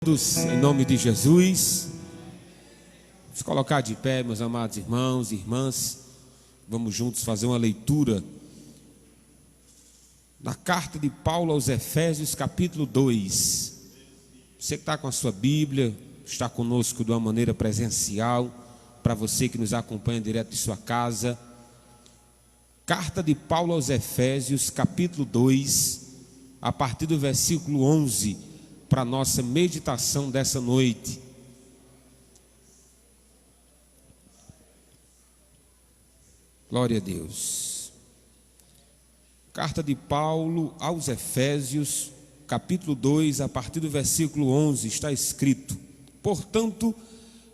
Todos, em nome de Jesus, vamos colocar de pé, meus amados irmãos e irmãs. Vamos juntos fazer uma leitura na carta de Paulo aos Efésios, capítulo 2. Você que está com a sua Bíblia, está conosco de uma maneira presencial, para você que nos acompanha direto de sua casa. Carta de Paulo aos Efésios, capítulo 2, a partir do versículo 11, para a nossa meditação dessa noite. Glória a Deus. Carta de Paulo aos Efésios, capítulo 2, a partir do versículo 11, está escrito: Portanto,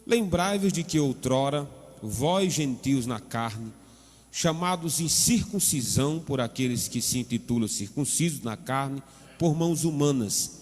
lembrai-vos de que outrora, vós gentios na carne, chamados em circuncisão por aqueles que se intitulam circuncisos na carne, por mãos humanas,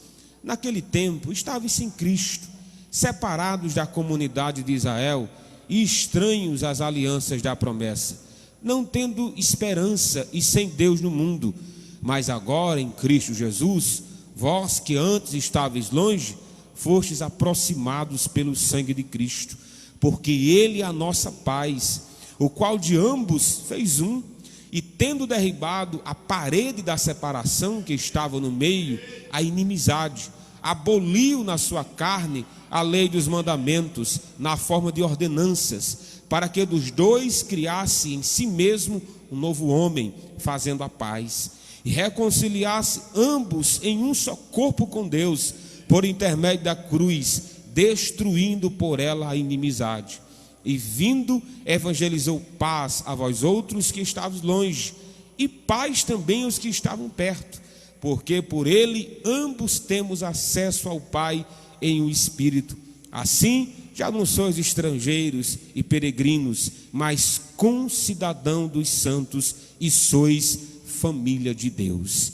naquele tempo estavam sem Cristo, separados da comunidade de Israel e estranhos às alianças da promessa, não tendo esperança e sem Deus no mundo. Mas agora em Cristo Jesus, vós que antes estáveis longe, fostes aproximados pelo sangue de Cristo, porque Ele é a nossa paz, o qual de ambos fez um, e tendo derribado a parede da separação que estava no meio, a inimizade, aboliu na sua carne a lei dos mandamentos, na forma de ordenanças, para que dos dois criasse em si mesmo um novo homem, fazendo a paz, e reconciliasse ambos em um só corpo com Deus, por intermédio da cruz, destruindo por ela a inimizade. E vindo, evangelizou paz a vós outros que estavais longe, e paz também aos que estavam perto, porque por ele ambos temos acesso ao Pai em um Espírito. Assim, já não sois estrangeiros e peregrinos, mas concidadão dos santos, e sois família de Deus.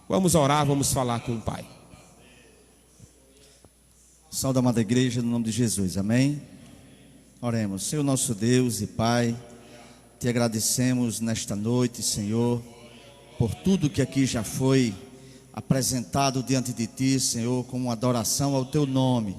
Vamos orar, vamos falar com o Pai. Salve, amada igreja, no nome de Jesus, amém? Oremos. Senhor nosso Deus e Pai, te agradecemos nesta noite, Senhor, por tudo que aqui já foi apresentado diante de Ti, Senhor, como uma adoração ao Teu nome.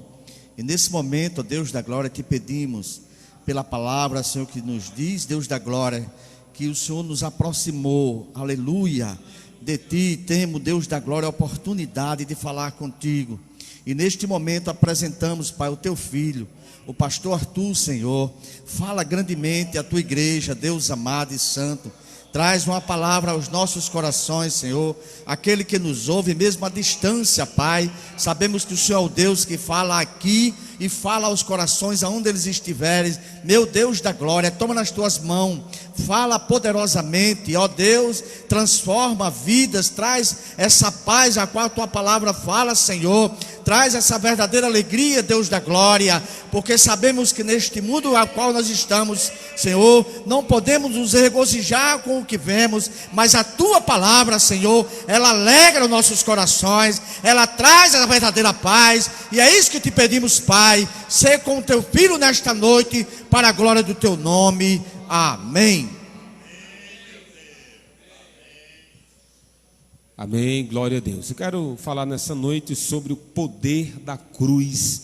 E nesse momento, ó Deus da glória, te pedimos pela palavra, Senhor, que nos diz, Deus da glória, que o Senhor nos aproximou, aleluia, de Ti. Temos, Deus da glória, a oportunidade de falar contigo. E neste momento apresentamos, Pai, o Teu Filho, o pastor Arthur, Senhor. Fala grandemente a Tua igreja, Deus amado e santo. Traz uma palavra aos nossos corações, Senhor. Aquele que nos ouve, mesmo à distância, Pai. Sabemos que o Senhor é o Deus que fala aqui e fala aos corações aonde eles estiverem. Meu Deus da glória, toma nas Tuas mãos. Fala poderosamente, ó Deus. Transforma vidas, traz essa paz a qual a Tua palavra fala, Senhor. Traz essa verdadeira alegria, Deus da glória, porque sabemos que neste mundo ao qual nós estamos, Senhor, não podemos nos regozijar com o que vemos, mas a Tua palavra, Senhor, ela alegra os nossos corações, ela traz a verdadeira paz, e é isso que te pedimos, Pai. Ser com o Teu Filho nesta noite, para a glória do Teu nome, amém. Amém, glória a Deus. Eu quero falar nessa noite sobre o poder da cruz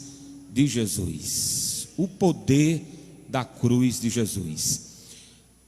de Jesus. O poder da cruz de Jesus.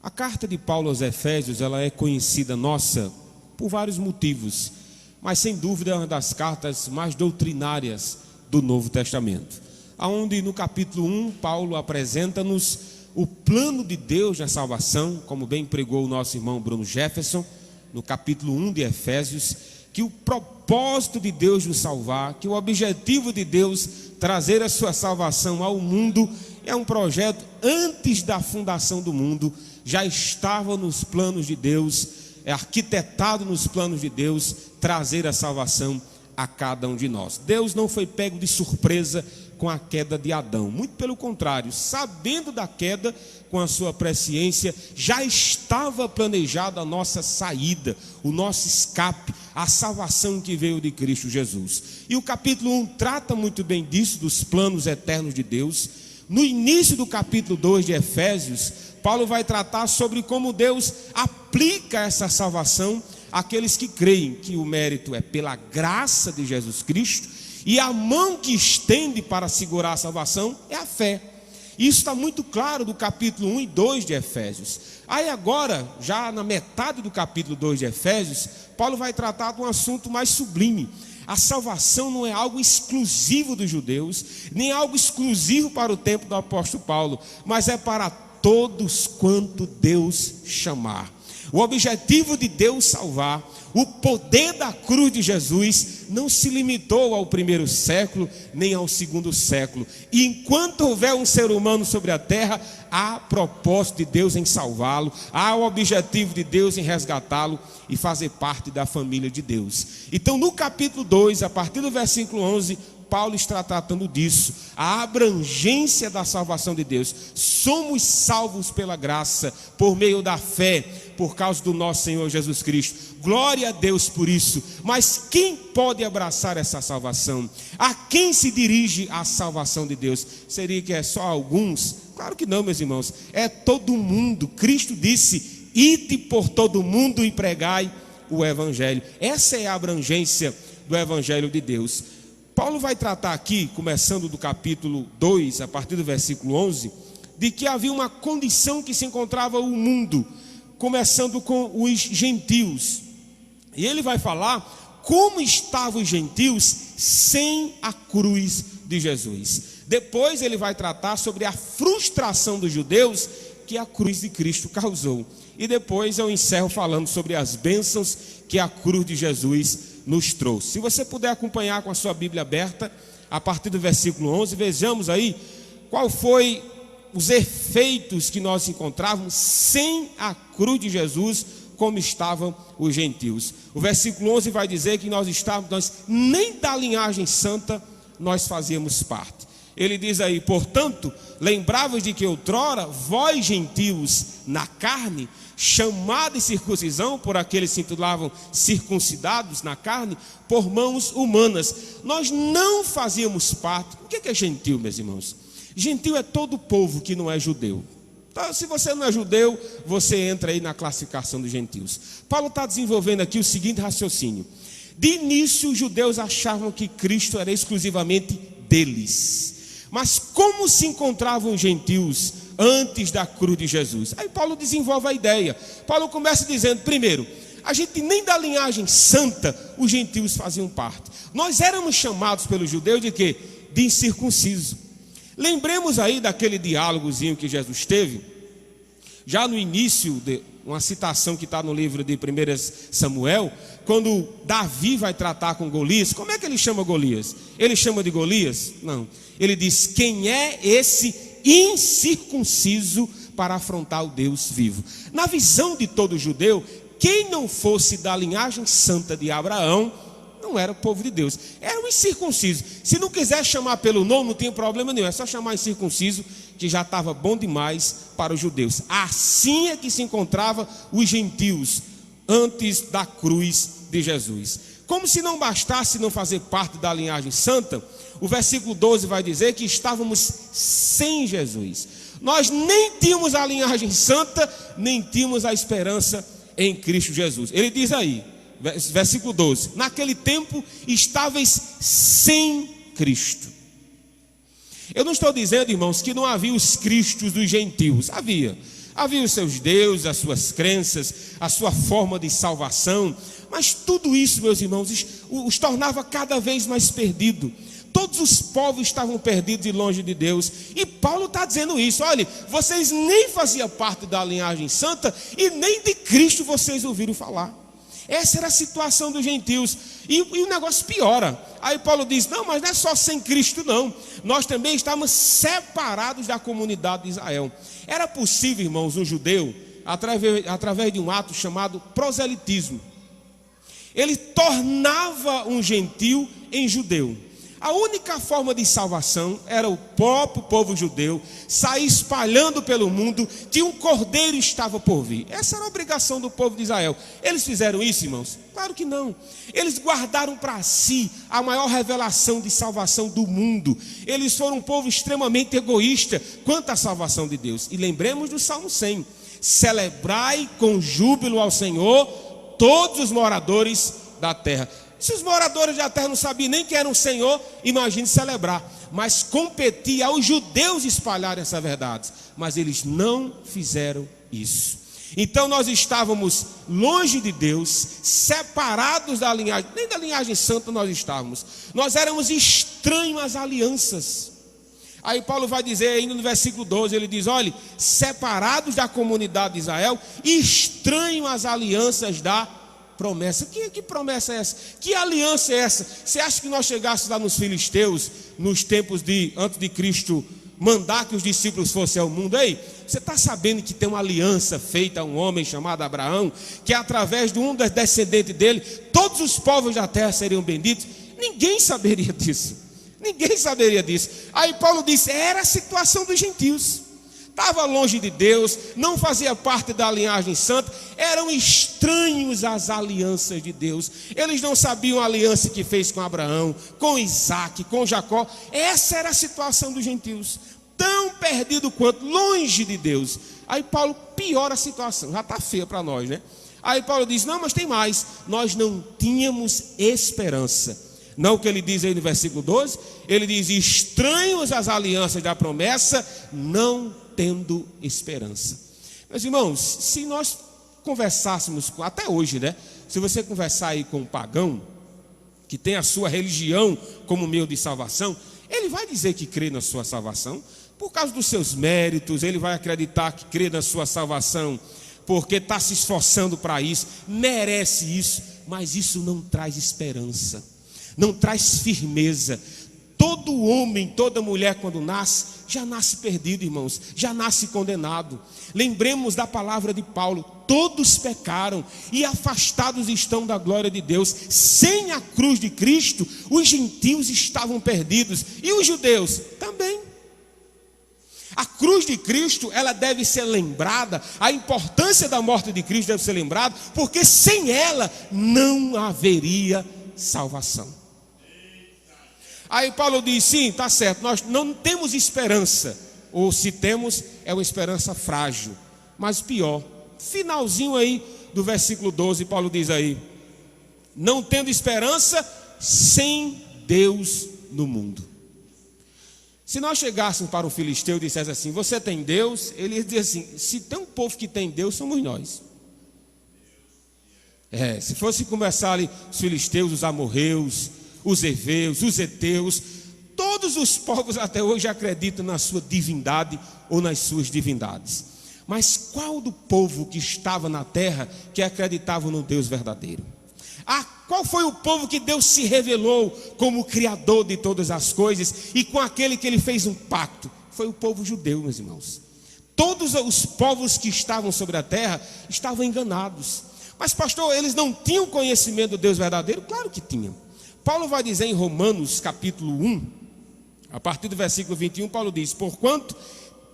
A carta de Paulo aos Efésios, ela é conhecida nossa por vários motivos, mas sem dúvida é uma das cartas mais doutrinárias do Novo Testamento. Onde no capítulo 1, Paulo apresenta-nos o plano de Deus na salvação, como bem pregou o nosso irmão Bruno Jefferson, no capítulo 1 de Efésios, que o propósito de Deus nos salvar, que o objetivo de Deus trazer a sua salvação ao mundo, é um projeto antes da fundação do mundo, já estava nos planos de Deus, é arquitetado nos planos de Deus, trazer a salvação a cada um de nós. Deus não foi pego de surpresa com a queda de Adão, muito pelo contrário, sabendo da queda, com a sua presciência, já estava planejada a nossa saída, o nosso escape, a salvação que veio de Cristo Jesus. E o capítulo 1 trata muito bem disso, dos planos eternos de Deus. No início do capítulo 2 de Efésios, Paulo vai tratar sobre como Deus aplica essa salvação àqueles que creem que o mérito é pela graça de Jesus Cristo E a mão que estende para segurar a salvação é a fé. Isso está muito claro do capítulo 1 e 2 de Efésios. Aí agora, já na metade do capítulo 2 de Efésios, Paulo vai tratar de um assunto mais sublime. A salvação não é algo exclusivo dos judeus, nem algo exclusivo para o tempo do apóstolo Paulo, mas é para todos quanto Deus chamar. O objetivo de Deus salvar, o poder da cruz de Jesus não se limitou ao primeiro século, nem ao segundo século. E enquanto houver um ser humano sobre a terra, há propósito de Deus em salvá-lo, há o objetivo de Deus em resgatá-lo e fazer parte da família de Deus. Então no capítulo 2, a partir do versículo 11, Paulo está tratando disso, a abrangência da salvação de Deus. Somos salvos pela graça, por meio da fé, por causa do nosso Senhor Jesus Cristo. Glória a Deus por isso. Mas quem pode abraçar essa salvação? A quem se dirige a salvação de Deus? Seria que é só alguns? Claro que não, meus irmãos. É todo mundo. Cristo disse: ide por todo mundo e pregai o Evangelho. Essa é a abrangência do Evangelho de Deus. Paulo vai tratar aqui, começando do capítulo 2, a partir do versículo 11, de que havia uma condição que se encontrava o mundo, começando com os gentios. E ele vai falar como estavam os gentios sem a cruz de Jesus. Depois ele vai tratar sobre a frustração dos judeus que a cruz de Cristo causou. E depois eu encerro falando sobre as bênçãos que a cruz de Jesus nos trouxe. Se você puder acompanhar com a sua Bíblia aberta, a partir do versículo 11, vejamos aí qual foi os efeitos que nós encontrávamos sem a cruz de Jesus, como estavam os gentios. O versículo 11 vai dizer que nós nem da linhagem santa nós fazíamos parte. Ele diz aí: portanto, lembrai-vos de que outrora vós gentios na carne, chamada de circuncisão por aqueles que se intitulavam circuncidados na carne, por mãos humanas, nós não fazíamos parte. O que é gentil, meus irmãos? Gentil é todo povo que não é judeu. Então, se você não é judeu, você entra aí na classificação dos gentios. Paulo está desenvolvendo aqui o seguinte raciocínio: de início os judeus achavam que Cristo era exclusivamente deles, mas como se encontravam os gentios antes da cruz de Jesus? Aí Paulo desenvolve a ideia. Paulo começa dizendo: primeiro, a gente nem da linhagem santa os gentios faziam parte. Nós éramos chamados pelos judeus de quê? De incircunciso. Lembremos aí daquele diálogozinho que Jesus teve, já no início, de uma citação que está no livro de 1 Samuel, quando Davi vai tratar com Golias. Como é que ele chama Golias? Ele chama de Golias? Não. Ele diz: quem é esse incircunciso para afrontar o Deus vivo? Na visão de todo judeu, quem não fosse da linhagem santa de Abraão não era o povo de Deus, era um incircunciso. Se não quiser chamar pelo nome, não tem problema nenhum, é só chamar incircunciso, que já estava bom demais para os judeus. Assim é que se encontrava os gentios antes da cruz de Jesus. Como se não bastasse não fazer parte da linhagem santa, o versículo 12 vai dizer que estávamos sem Jesus. Nós nem tínhamos a linhagem santa, nem tínhamos a esperança em Cristo Jesus. Ele diz aí, versículo 12: naquele tempo estavais sem Cristo. Eu não estou dizendo, irmãos, que não havia os cristos dos gentios. Havia os seus deuses, as suas crenças, a sua forma de salvação. Mas tudo isso, meus irmãos, os tornava cada vez mais perdidos. Todos os povos estavam perdidos e longe de Deus. E Paulo está dizendo isso: olha, vocês nem faziam parte da linhagem santa e nem de Cristo vocês ouviram falar. Essa era a situação dos gentios. E o negócio piora. Aí Paulo diz: não, mas não é só sem Cristo não. Nós também estávamos separados da comunidade de Israel. Era possível, irmãos, um judeu, através de um ato chamado proselitismo, ele tornava um gentio em judeu. A única forma de salvação era o próprio povo judeu sair espalhando pelo mundo que um cordeiro estava por vir. Essa era a obrigação do povo de Israel. Eles fizeram isso, irmãos? Claro que não. Eles guardaram para si a maior revelação de salvação do mundo. Eles foram um povo extremamente egoísta quanto à salvação de Deus. E lembremos do Salmo 100: celebrai com júbilo ao Senhor todos os moradores da terra. Se os moradores da terra não sabiam nem quem era o Senhor, imagine celebrar. Mas competia aos judeus espalharem essa verdade. Mas eles não fizeram isso. Então nós estávamos longe de Deus, separados da linhagem, nem da linhagem santa nós estávamos. Nós éramos estranhos às alianças. Aí Paulo vai dizer ainda no versículo 12, ele diz, olha, separados da comunidade de Israel, estranhos às alianças da promessa. Que promessa é essa? Que aliança é essa? Você acha que nós chegássemos lá nos filisteus, nos tempos antes de Cristo mandar que os discípulos fossem ao mundo? Ei, você está sabendo que tem uma aliança feita a um homem chamado Abraão, que através de um dos descendentes dele, todos os povos da terra seriam benditos? Ninguém saberia disso. Ninguém saberia disso. Aí Paulo disse, era a situação dos gentios. Estava longe de Deus, não fazia parte da linhagem santa, eram estranhos às alianças de Deus. Eles não sabiam a aliança que fez com Abraão, com Isaac, com Jacó. Essa era a situação dos gentios, tão perdido quanto, longe de Deus. Aí Paulo piora a situação, já está feia para nós, né? Aí Paulo diz, não, mas tem mais, nós não tínhamos esperança. Não o que ele diz aí no versículo 12, ele diz, estranhos às alianças da promessa, não tendo esperança. Meus irmãos, se nós conversássemos, até hoje, né? Se você conversar aí com um pagão, que tem a sua religião como meio de salvação, ele vai dizer que crê na sua salvação, por causa dos seus méritos, ele vai acreditar que crê na sua salvação, porque está se esforçando para isso, merece isso, mas isso não traz esperança. Não traz firmeza. Todo homem, toda mulher quando nasce, já nasce perdido, irmãos, já nasce condenado. Lembremos da palavra de Paulo, todos pecaram e afastados estão da glória de Deus. Sem a cruz de Cristo, os gentios estavam perdidos e os judeus também. A cruz de Cristo, ela deve ser lembrada, a importância da morte de Cristo deve ser lembrada, porque sem ela não haveria salvação. Aí Paulo diz, sim, está certo, nós não temos esperança, ou se temos, é uma esperança frágil. Mas pior, finalzinho aí do versículo 12, Paulo diz aí, não tendo esperança sem Deus no mundo. Se nós chegássemos para um filisteu e dissesse assim, você tem Deus? Ele ia dizer assim, se tem um povo que tem Deus, somos nós. Se fosse começar ali os filisteus, os amorreus, os heveus, os heteus, todos os povos até hoje acreditam na sua divindade ou nas suas divindades. Mas qual do povo que estava na terra que acreditava no Deus verdadeiro? Qual foi o povo que Deus se revelou como o Criador de todas as coisas e com aquele que ele fez um pacto? Foi o povo judeu, meus irmãos. Todos os povos que estavam sobre a terra estavam enganados. Mas pastor, eles não tinham conhecimento do Deus verdadeiro? Claro que tinham. Paulo vai dizer em Romanos capítulo 1, a partir do versículo 21, Paulo diz, porquanto,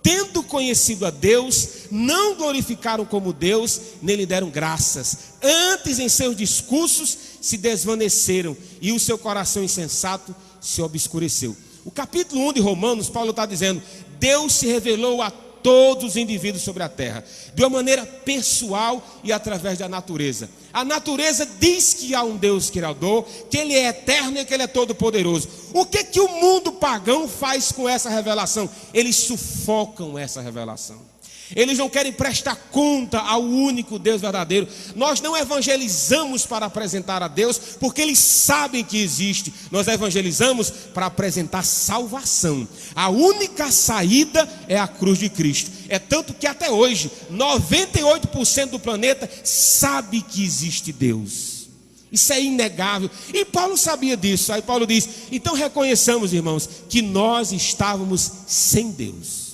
tendo conhecido a Deus, não glorificaram como Deus, nem lhe deram graças. Antes em seus discursos se desvaneceram, e o seu coração insensato se obscureceu. O capítulo 1 de Romanos, Paulo está dizendo, Deus se revelou a todos os indivíduos sobre a terra, de uma maneira pessoal e através da natureza. A natureza diz que há um Deus criador, que Ele é eterno e que Ele é todo poderoso. O que o mundo pagão faz com essa revelação? Eles sufocam essa revelação. Eles não querem prestar conta ao único Deus verdadeiro. Nós não evangelizamos para apresentar a Deus, porque eles sabem que existe. Nós evangelizamos para apresentar salvação. A única saída é a cruz de Cristo. É tanto que até hoje 98% do planeta sabe que existe Deus. Isso é inegável. E Paulo sabia disso. Aí Paulo diz, então reconheçamos, irmãos, que nós estávamos sem Deus.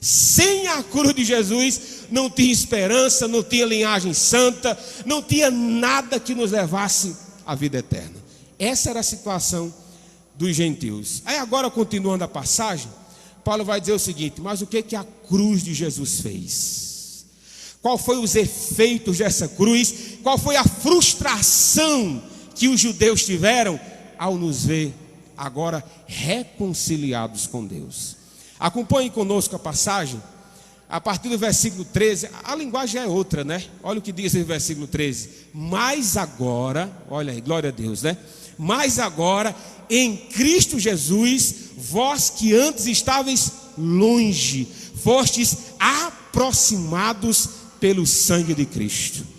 Sem a cruz de Jesus não tinha esperança, não tinha linhagem santa, não tinha nada que nos levasse à vida eterna. Essa era a situação dos gentios. Aí agora, continuando a passagem, Paulo vai dizer o seguinte, mas o que a cruz de Jesus fez? Qual foi os efeitos dessa cruz? Qual foi a frustração que os judeus tiveram ao nos ver agora reconciliados com Deus? Acompanhe conosco a passagem, a partir do versículo 13, a linguagem é outra, né? Olha o que diz no versículo 13, mas agora, olha aí, glória a Deus, né? Mas agora, em Cristo Jesus, vós que antes estáveis longe, fostes aproximados pelo sangue de Cristo.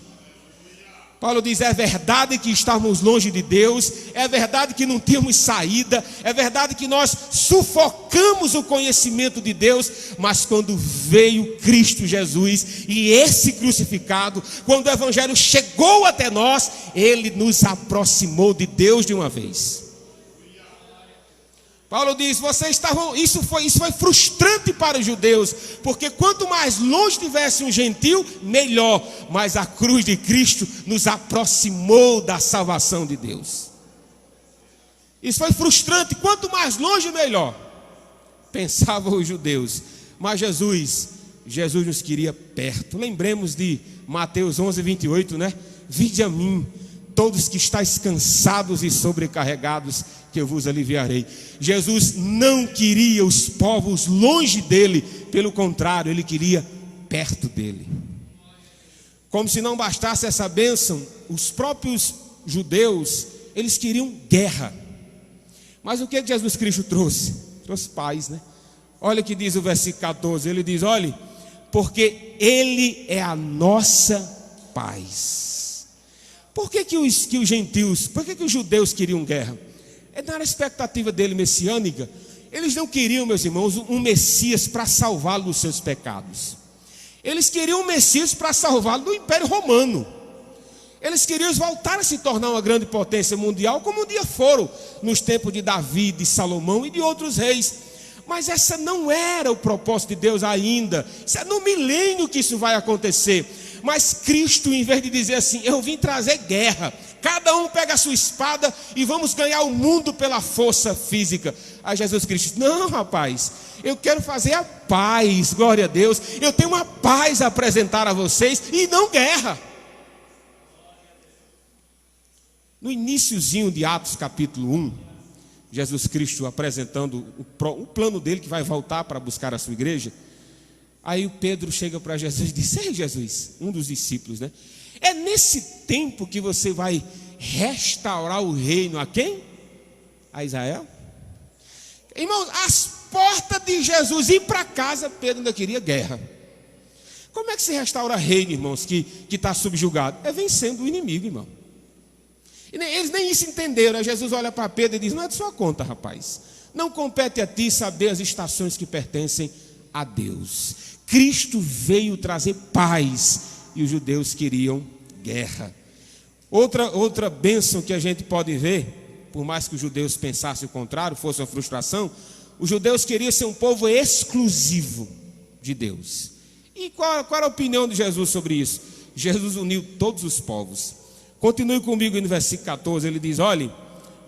Paulo diz, é verdade que estávamos longe de Deus, é verdade que não tínhamos saída, é verdade que nós sufocamos o conhecimento de Deus, mas quando veio Cristo Jesus e esse crucificado, quando o Evangelho chegou até nós, ele nos aproximou de Deus de uma vez. Paulo diz, vocês estavam, isso foi frustrante para os judeus, porque quanto mais longe tivesse um gentil, melhor, mas a cruz de Cristo nos aproximou da salvação de Deus. Isso foi frustrante, quanto mais longe, melhor, pensavam os judeus, mas Jesus nos queria perto. Lembremos de Mateus 11:28, né? Vinde a mim, todos que estáis cansados e sobrecarregados, que eu vos aliviarei. Jesus não queria os povos longe dele, pelo contrário, ele queria perto dele. Como se não bastasse essa bênção, os próprios judeus, eles queriam guerra. Mas o que Jesus Cristo trouxe? Trouxe paz, né? Olha o que diz o versículo 14, ele diz, olhe, porque ele é a nossa paz. Por que os gentios, por que os judeus queriam guerra? Na expectativa dele messiânica, eles não queriam, meus irmãos, um Messias para salvá-lo dos seus pecados. Eles queriam um Messias para salvá-lo do Império Romano. Eles queriam voltar a se tornar uma grande potência mundial, como um dia foram nos tempos de Davi, de Salomão e de outros reis. Mas essa não era o propósito de Deus ainda. Isso é no milênio que isso vai acontecer. Mas Cristo, em vez de dizer assim, eu vim trazer guerra, cada um pega a sua espada e vamos ganhar o mundo pela força física. Aí Jesus Cristo disse, não rapaz, eu quero fazer a paz, glória a Deus. Eu tenho uma paz a apresentar a vocês e não guerra. No iniciozinho de Atos capítulo 1, Jesus Cristo apresentando o plano dele que vai voltar para buscar a sua igreja. Aí o Pedro chega para Jesus e diz, ei Jesus, um dos discípulos, né? É nesse tempo que você vai restaurar o reino a quem? A Israel? Irmãos, as portas de Jesus ir para casa, Pedro ainda queria guerra. Como é que se restaura reino, irmãos, que está subjugado? É vencendo o inimigo, irmão. E eles nem isso entenderam. Aí Jesus olha para Pedro e diz, não é de sua conta, rapaz. Não compete a ti saber as estações que pertencem a Deus. Cristo veio trazer paz e os judeus queriam guerra. Outra bênção que a gente pode ver, por mais que os judeus pensassem o contrário, fosse uma frustração, os judeus queriam ser um povo exclusivo de Deus. E qual era a opinião de Jesus sobre isso? Jesus uniu todos os povos. Continue comigo no versículo 14, ele diz, olhe,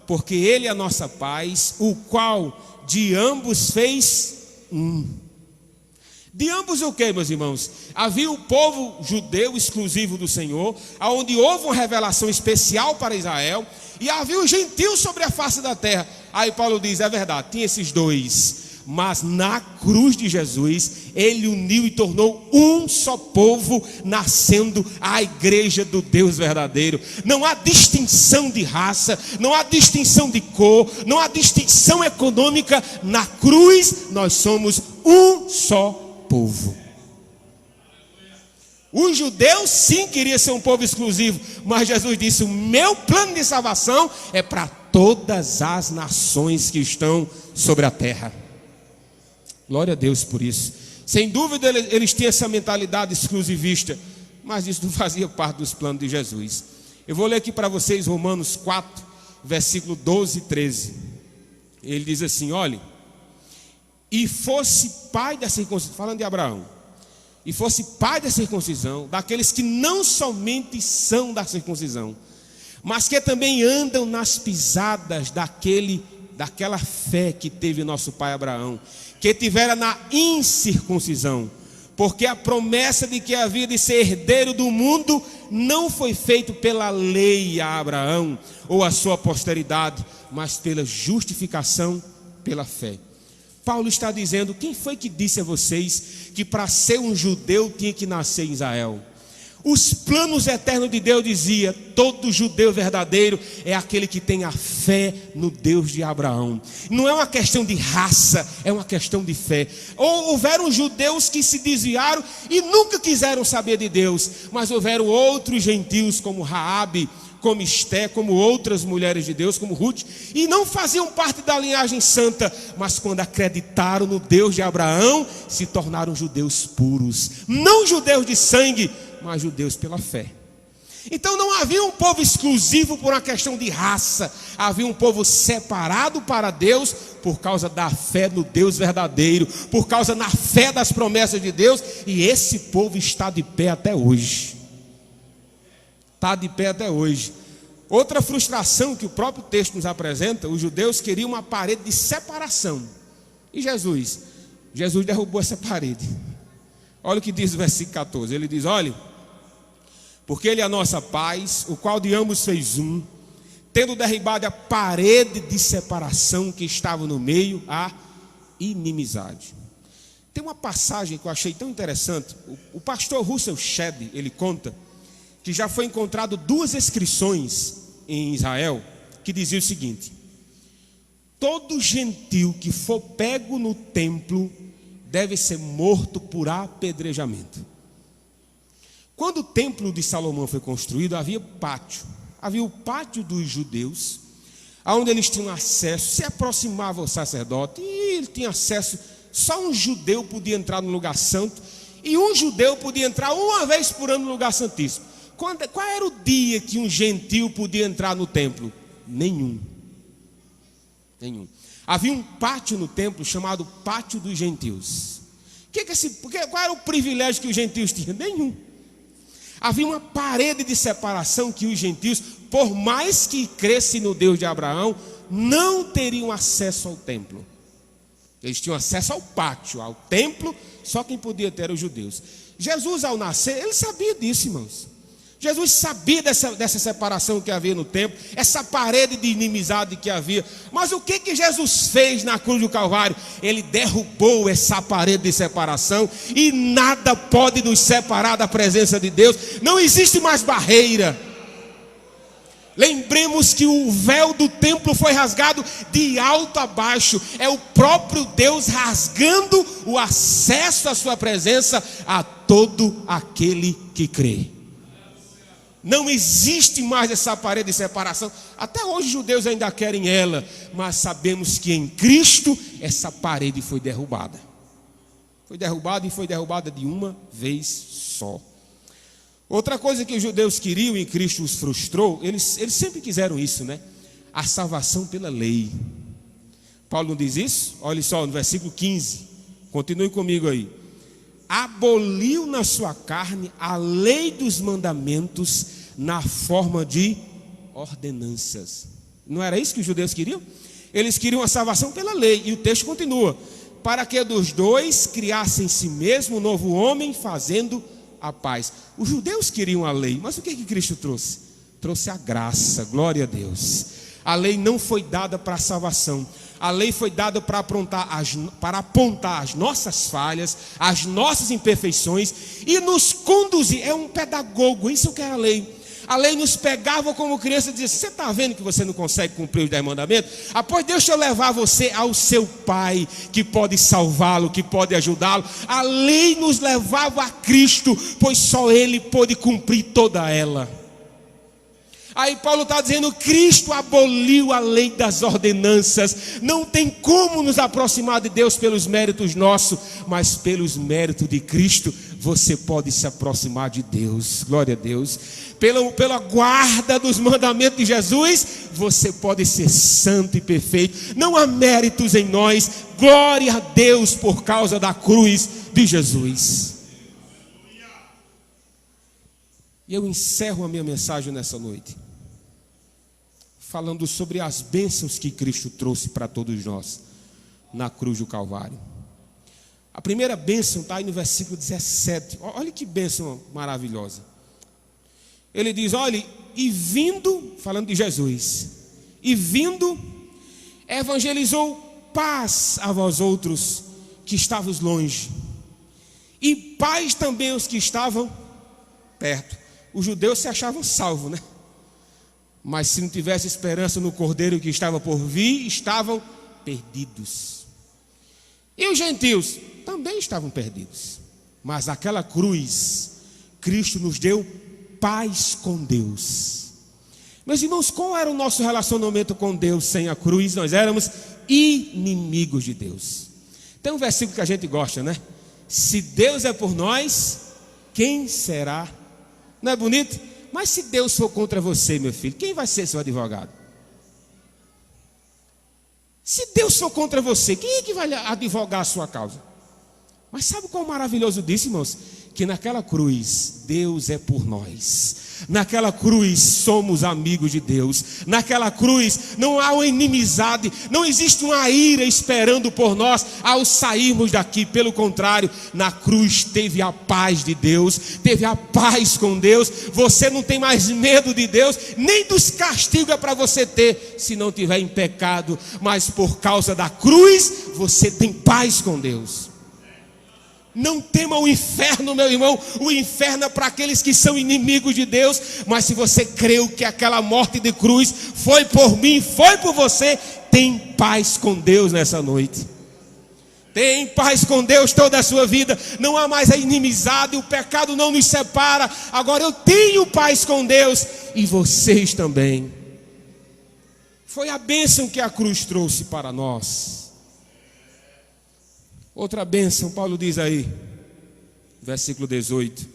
porque ele é a nossa paz, o qual de ambos fez um. De ambos o que, meus irmãos? Havia o povo judeu exclusivo do Senhor, onde houve uma revelação especial para Israel, e havia os gentios sobre a face da terra. Aí Paulo diz, é verdade, tinha esses dois, mas na cruz de Jesus, ele uniu e tornou um só povo, nascendo a igreja do Deus verdadeiro. Não há distinção de raça, não há distinção de cor, não há distinção econômica. Na cruz nós somos um só povo. Os judeus sim queriam ser um povo exclusivo, mas Jesus disse, o meu plano de salvação é para todas as nações que estão sobre a terra. Glória a Deus por isso. Sem dúvida eles tinham essa mentalidade exclusivista, mas isso não fazia parte dos planos de Jesus. Eu vou ler aqui para vocês Romanos 4, versículo 12 e 13. Ele diz assim, olhe, e fosse pai da circuncisão, falando de Abraão, e fosse pai da circuncisão, daqueles que não somente são da circuncisão, mas que também andam nas pisadas daquela fé que teve nosso pai Abraão, que tivera na incircuncisão, porque a promessa de que havia de ser herdeiro do mundo não foi feita pela lei a Abraão ou a sua posteridade, mas pela justificação pela fé. Paulo está dizendo, quem foi que disse a vocês que para ser um judeu tinha que nascer em Israel? Os planos eternos de Deus dizia: todo judeu verdadeiro é aquele que tem a fé no Deus de Abraão. Não é uma questão de raça, é uma questão de fé. Houveram judeus que se desviaram e nunca quiseram saber de Deus, mas houveram outros gentios como Raabe, como Esté, como outras mulheres de Deus, como Ruth, e não faziam parte da linhagem santa, mas quando acreditaram no Deus de Abraão, se tornaram judeus puros, não judeus de sangue, mas judeus pela fé. Então não havia um povo exclusivo por uma questão de raça, havia um povo separado para Deus por causa da fé no Deus verdadeiro, por causa da fé das promessas de Deus, e esse povo está de pé até hoje. Está de pé até hoje. Outra frustração que o próprio texto nos apresenta: os judeus queriam uma parede de separação. E Jesus derrubou essa parede. Olha o que diz o versículo 14. Ele diz: olha, porque ele é a nossa paz, o qual de ambos fez um, tendo derribado a parede de separação que estava no meio, a inimizade. Tem uma passagem que eu achei tão interessante. O pastor Russell Shedd, ele conta que já foi encontrado 2 inscrições em Israel que diziam o seguinte: todo gentil que for pego no templo deve ser morto por apedrejamento. Quando o templo de Salomão foi construído, havia pátio. Havia o pátio dos judeus, onde eles tinham acesso, se aproximava o sacerdote, e ele tinha acesso, só um judeu podia entrar no lugar santo, e um judeu podia entrar uma vez por ano no lugar santíssimo. Qual era o dia que um gentil podia entrar no templo? Nenhum. Havia um pátio no templo chamado Pátio dos Gentios. Qual era o privilégio que os gentios tinham? Nenhum. Havia uma parede de separação que os gentios, por mais que crescem no Deus de Abraão, não teriam acesso ao templo. Eles tinham acesso ao pátio, ao templo, só quem podia ter eram os judeus. Jesus, ao nascer, ele sabia disso, irmãos. Jesus sabia dessa separação que havia no templo, essa parede de inimizade que havia. Mas o que Jesus fez na cruz do Calvário? Ele derrubou essa parede de separação, e nada pode nos separar da presença de Deus. Não existe mais barreira. Lembremos que o véu do templo foi rasgado de alto a baixo. É o próprio Deus rasgando o acesso à sua presença a todo aquele que crê. Não existe mais essa parede de separação. Até hoje os judeus ainda querem ela, mas sabemos que em Cristo essa parede foi derrubada. Foi derrubada, e foi derrubada de uma vez só. Outra coisa que os judeus queriam e Cristo os frustrou, eles sempre quiseram isso, né? A salvação pela lei. Paulo não diz isso? Olha só no versículo 15. Continue comigo aí. Aboliu na sua carne a lei dos mandamentos na forma de ordenanças. Não era isso que os judeus queriam? Eles queriam a salvação pela lei. E o texto continua: para que dos dois criassem em si mesmo um novo homem, fazendo a paz. Os judeus queriam a lei, mas o que Cristo trouxe? Trouxe a graça, glória a Deus. A lei não foi dada para a salvação. A lei foi dada para apontar as nossas falhas, as nossas imperfeições, e nos conduzir. É um pedagogo, isso que é a lei. A lei nos pegava como criança e dizia: você está vendo que você não consegue cumprir os 10 mandamentos? Pois deixa eu levar você ao seu pai, que pode salvá-lo, que pode ajudá-lo. A lei nos levava a Cristo, pois só Ele pôde cumprir toda ela. Aí Paulo está dizendo: Cristo aboliu a lei das ordenanças. Não tem como nos aproximar de Deus pelos méritos nossos, mas pelos méritos de Cristo você pode se aproximar de Deus. Glória a Deus. Pela guarda dos mandamentos de Jesus, você pode ser santo e perfeito. Não há méritos em nós. Glória a Deus por causa da cruz de Jesus. E eu encerro a minha mensagem nessa noite falando sobre as bênçãos que Cristo trouxe para todos nós na cruz do Calvário. A primeira bênção está aí no versículo 17. Olha que bênção maravilhosa. Ele diz: olhe, e vindo, falando de Jesus, e vindo, evangelizou paz a vós outros que estavais longe, e paz também aos que estavam perto. Os judeus se achavam salvos, né? Mas se não tivesse esperança no Cordeiro que estava por vir, estavam perdidos. E os gentios também estavam perdidos. Mas naquela cruz, Cristo nos deu paz com Deus. Meus irmãos, qual era o nosso relacionamento com Deus sem a cruz? Nós éramos inimigos de Deus. Tem um versículo que a gente gosta, né? Se Deus é por nós, quem será? Não é bonito? Mas se Deus for contra você, meu filho, quem vai ser seu advogado? Se Deus for contra você, quem é que vai advogar a sua causa? Mas sabe qual é o maravilhoso disso, irmãos? Que naquela cruz, Deus é por nós. Naquela cruz somos amigos de Deus. Naquela cruz não há uma inimizade, não existe uma ira esperando por nós ao sairmos daqui. Pelo contrário, na cruz teve a paz de Deus, teve a paz com Deus. Você não tem mais medo de Deus, nem dos castigos é para você ter, se não tiver em pecado. Mas por causa da cruz, você tem paz com Deus. Não tema o inferno, meu irmão. O inferno é para aqueles que são inimigos de Deus. Mas se você creu que aquela morte de cruz foi por mim, foi por você, tem paz com Deus nessa noite. Tem paz com Deus toda a sua vida. Não há mais a inimizade, o pecado não nos separa. Agora eu tenho paz com Deus e vocês também. Foi a bênção que a cruz trouxe para nós. Outra bênção, Paulo diz aí, versículo 18: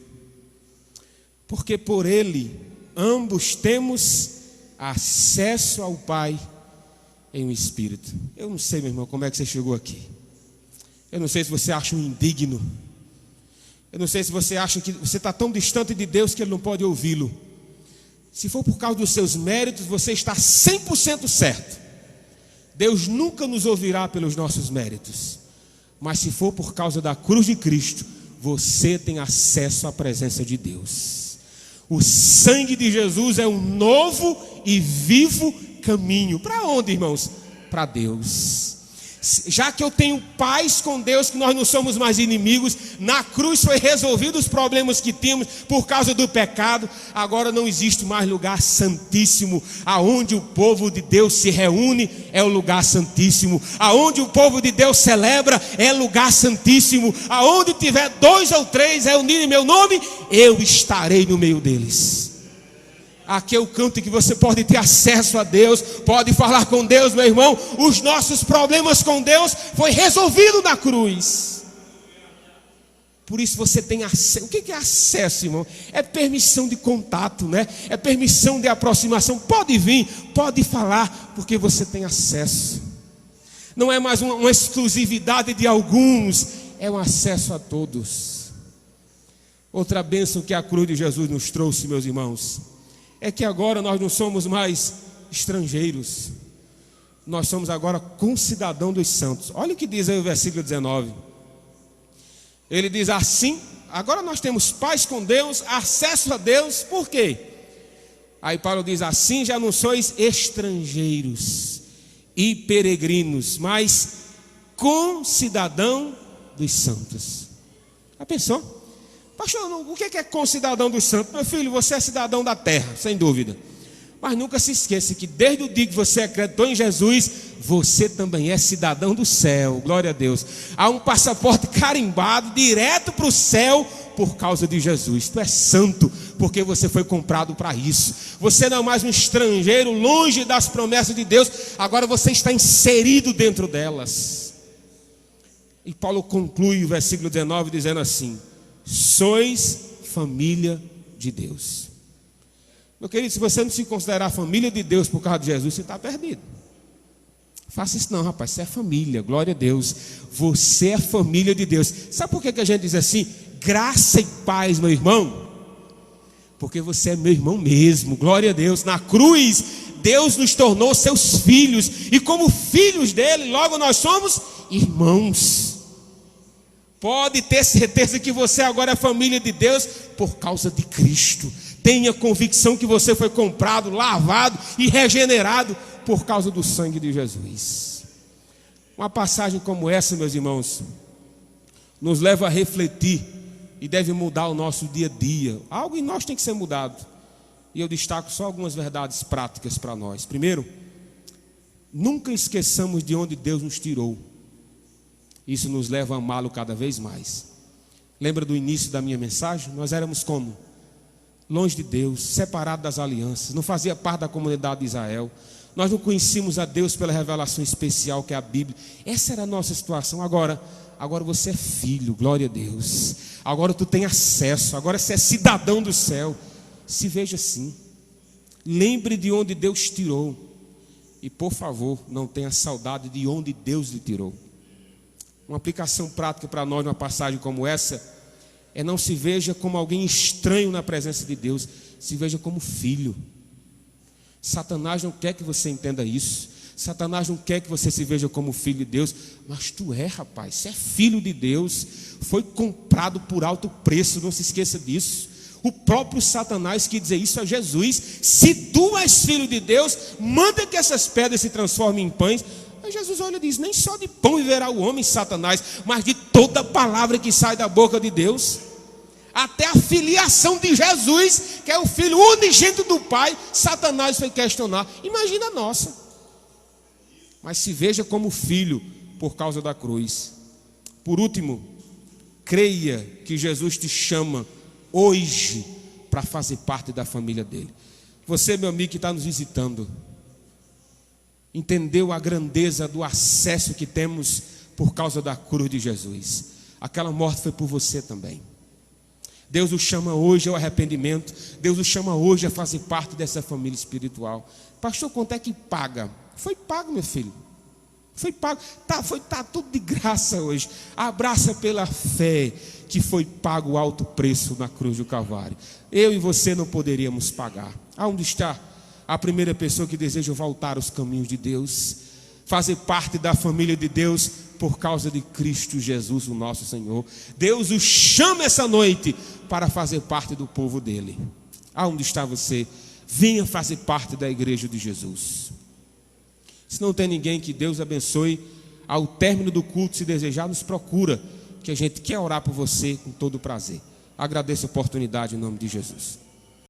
porque por ele ambos temos acesso ao Pai em um Espírito. Eu não sei, meu irmão, como é que você chegou aqui. Eu não sei se você acha um indigno. Eu não sei se você acha que você está tão distante de Deus que Ele não pode ouvi-lo. Se for por causa dos seus méritos, você está 100% certo. Deus nunca nos ouvirá pelos nossos méritos. Mas se for por causa da cruz de Cristo, você tem acesso à presença de Deus. O sangue de Jesus é um novo e vivo caminho. Para onde, irmãos? Para Deus. Já que eu tenho paz com Deus, que nós não somos mais inimigos, na cruz foi resolvido os problemas que tínhamos por causa do pecado. Agora não existe mais lugar santíssimo. Aonde o povo de Deus se reúne é o lugar santíssimo. Aonde o povo de Deus celebra é lugar santíssimo. Aonde tiver 2 ou 3 reunidos em meu nome, eu estarei no meio deles. Aqui é o canto que você pode ter acesso a Deus, pode falar com Deus, meu irmão. Os nossos problemas com Deus foi resolvido na cruz. Por isso você tem acesso. O que é acesso, irmão? É permissão de contato, né? É permissão de aproximação. Pode vir, pode falar, porque você tem acesso. Não é mais uma exclusividade de alguns, é um acesso a todos. Outra bênção que a cruz de Jesus nos trouxe, meus irmãos, é que agora nós não somos mais estrangeiros. Nós somos agora concidadãos dos santos. Olha o que diz aí o versículo 19. Ele diz assim: agora nós temos paz com Deus, acesso a Deus. Por quê? Aí Paulo diz assim: já não sois estrangeiros e peregrinos, mas concidadão dos santos. Já pensou? Pastor, o que é concidadão dos santos? Meu filho, você é cidadão da terra, sem dúvida. Mas nunca se esqueça que desde o dia que você acreditou em Jesus, você também é cidadão do céu. Glória a Deus. Há um passaporte carimbado direto para o céu por causa de Jesus. Tu é santo porque você foi comprado para isso. Você não é mais um estrangeiro longe das promessas de Deus. Agora você está inserido dentro delas. E Paulo conclui o versículo 19 dizendo assim: sois família de Deus. Meu querido, se você não se considerar família de Deus por causa de Jesus, você está perdido. Faça isso não, rapaz, você é família, glória a Deus. Você é família de Deus. Sabe por que a gente diz assim? Graça e paz, meu irmão. Porque você é meu irmão mesmo, glória a Deus. Na cruz, Deus nos tornou seus filhos. E como filhos dele, logo nós somos irmãos. Pode ter certeza que você agora é família de Deus por causa de Cristo. Tenha convicção que você foi comprado, lavado e regenerado por causa do sangue de Jesus. Uma passagem como essa, meus irmãos, nos leva a refletir e deve mudar o nosso dia a dia. Algo em nós tem que ser mudado. E eu destaco só algumas verdades práticas para nós. Primeiro, nunca esqueçamos de onde Deus nos tirou. Isso nos leva a amá-lo cada vez mais. Lembra do início da minha mensagem? Nós éramos como? Longe de Deus, separados das alianças, não fazia parte da comunidade de Israel. Nós não conhecíamos a Deus pela revelação especial que é a Bíblia. Essa era a nossa situação. Agora você é filho, glória a Deus. Agora tu tem acesso, agora você é cidadão do céu. Se veja assim. Lembre de onde Deus tirou. E por favor, não tenha saudade de onde Deus lhe tirou. Uma aplicação prática para nós numa passagem como essa é: não se veja como alguém estranho na presença de Deus, se veja como filho. Satanás não quer que você entenda isso. Satanás não quer que você se veja como filho de Deus. Mas tu é, rapaz, você é filho de Deus. Foi comprado por alto preço, não se esqueça disso. O próprio Satanás quis dizer isso a Jesus: se tu és filho de Deus, manda que essas pedras se transformem em pães. Aí Jesus olha e diz: nem só de pão viverá o homem, Satanás, mas de toda palavra que sai da boca de Deus. Até a filiação de Jesus, que é o Filho unigênito do Pai, Satanás foi questionar. Imagina a nossa. Mas se veja como filho por causa da cruz. Por último, creia que Jesus te chama hoje para fazer parte da família dele. Você, meu amigo que está nos visitando, entendeu a grandeza do acesso que temos por causa da cruz de Jesus. Aquela morte foi por você também. Deus o chama hoje ao arrependimento. Deus o chama hoje a fazer parte dessa família espiritual. Pastor, quanto é que paga? Foi pago, meu filho. Foi pago. Tá tudo de graça hoje. Abraça pela fé que foi pago o alto preço na cruz do Calvário. Eu e você não poderíamos pagar. Aonde está a primeira pessoa que deseja voltar aos caminhos de Deus, fazer parte da família de Deus por causa de Cristo Jesus, o nosso Senhor? Deus o chama essa noite para fazer parte do povo dele. Aonde está você? Venha fazer parte da igreja de Jesus. Se não tem ninguém, que Deus abençoe. Ao término do culto, se desejar, nos procura, que a gente quer orar por você com todo prazer. Agradeço a oportunidade em nome de Jesus.